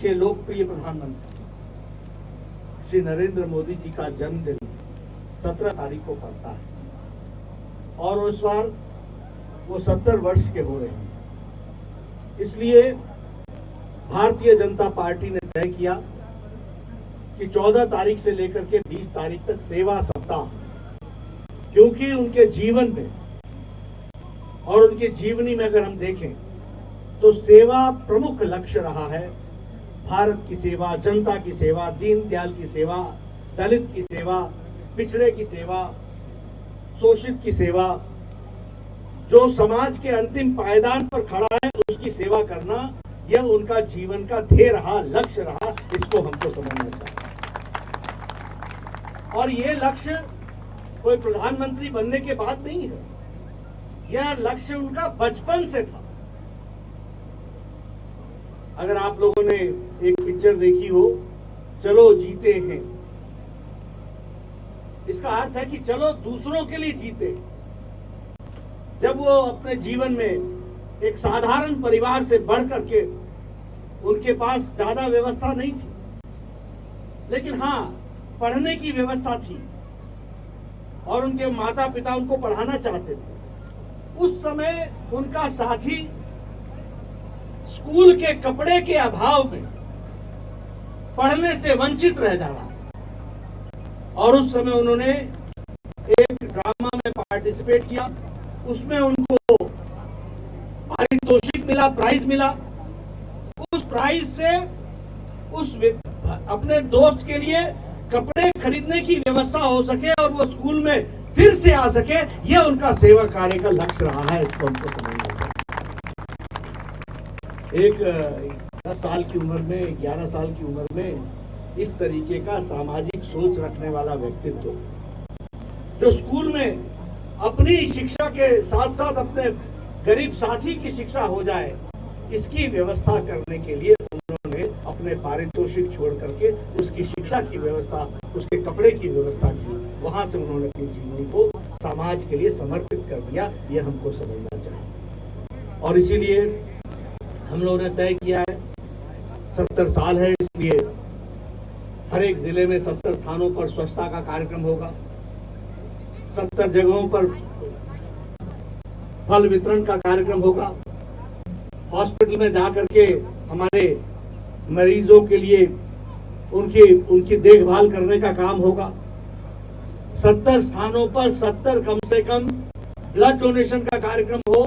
के लोकप्रिय प्रधानमंत्री श्री नरेंद्र मोदी जी का जन्मदिन 17 तारीख को पड़ता है और इस बार वो 70 वर्ष के हो रहे हैं। इसलिए भारतीय जनता पार्टी ने तय किया कि 14 तारीख से लेकर के 20 तारीख तक सेवा सप्ताह, क्योंकि उनके जीवन में और उनकी जीवनी में अगर हम देखें तो सेवा प्रमुख लक्ष्य रहा है। भारत की सेवा, जनता की सेवा, दीनदयाल की सेवा, दलित की सेवा, पिछड़े की सेवा, शोषित की सेवा, जो समाज के अंतिम पायदान पर खड़ा है उसकी सेवा करना, यह उनका जीवन का ध्येय रहा, लक्ष्य रहा। इसको हमको समझना चाहिए। और ये लक्ष्य कोई प्रधानमंत्री बनने के बाद नहीं है, यह लक्ष्य उनका बचपन से था। अगर आप लोगों ने एक पिक्चर देखी हो, चलो जीते हैं, इसका अर्थ है कि चलो दूसरों के लिए जीते। जब वो अपने जीवन में एक साधारण परिवार से बढ़ करके, उनके पास ज्यादा व्यवस्था नहीं थी, लेकिन हाँ पढ़ने की व्यवस्था थी और उनके माता पिता उनको पढ़ाना चाहते थे। उस समय उनका साथी स्कूल के कपड़े के अभाव में पढ़ने से वंचित रह जा रहा और उस समय उन्होंने एक ड्रामा में पार्टिसिपेट किया। उसमें उनको पारितोषिक मिला, प्राइज मिला। उस प्राइज से उस अपने दोस्त के लिए कपड़े खरीदने की व्यवस्था हो सके और वो स्कूल में फिर से आ सके, यह उनका सेवा कार्य का लक्ष्य रहा है। इसको हमको समझना चाहिए। एक 10 साल की उम्र में, 11 साल की उम्र में इस तरीके का सामाजिक सोच रखने वाला व्यक्तित्व, जो स्कूल में अपनी शिक्षा के साथ साथ अपने गरीब साथी की शिक्षा हो जाए, इसकी व्यवस्था करने के लिए उन्होंने अपने पारितोषिक छोड़ करके उसकी शिक्षा की व्यवस्था, उसके कपड़े की व्यवस्था की। वहां से उन्होंने अपनी जीवनी को समाज के लिए समर्पित कर दिया। यह हमको समझना चाहिए। और इसीलिए हम लोगों ने तय किया है, 70 साल है, इसलिए हर एक जिले में 70 स्थानों पर स्वच्छता का कार्यक्रम होगा। 70 जगहों पर फल वितरण का कार्यक्रम होगा। हॉस्पिटल में जाकर के हमारे मरीजों के लिए उनकी देखभाल करने का काम होगा। 70 स्थानों पर 70 कम से कम ब्लड डोनेशन का कार्यक्रम हो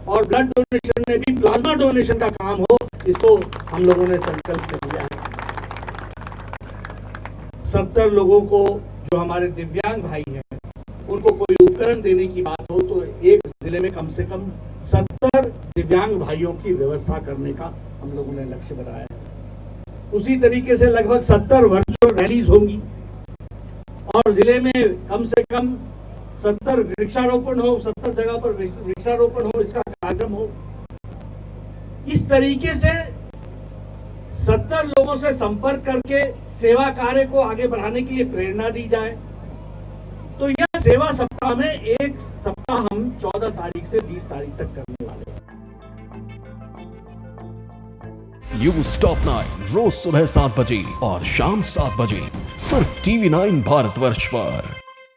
और ब्लड डोनेशन में भी प्लाज्मा डोनेशन का काम हो। इसको हम लोगों ने संकल्प लिया है। 70 लोगों को, जो हमारे दिव्यांग भाई हैं, उनको कोई उपकरण देने की बात हो तो एक जिले में कम से कम 70 दिव्यांग भाइयों की व्यवस्था करने का हम लोगों ने लक्ष्य बनाया है। उसी तरीके से लगभग 70 वर्चुअल रैलीज होंगी और जिले में कम से कम 70 वृक्षारोपण हो, 70 जगह पर वृक्षारोपण हो, इसका कार्यक्रम हो। इस तरीके से 70 लोगों से संपर्क करके सेवा कार्य को आगे बढ़ाने के लिए प्रेरणा दी जाए। तो यह सेवा सप्ताह में एक सप्ताह हम 14 तारीख से 20 तारीख तक करने वाले हैं। न्यूज टॉप 9 रोज सुबह 7 बजे और शाम 7 बजे सिर्फ TV9 भारतवर्ष पर।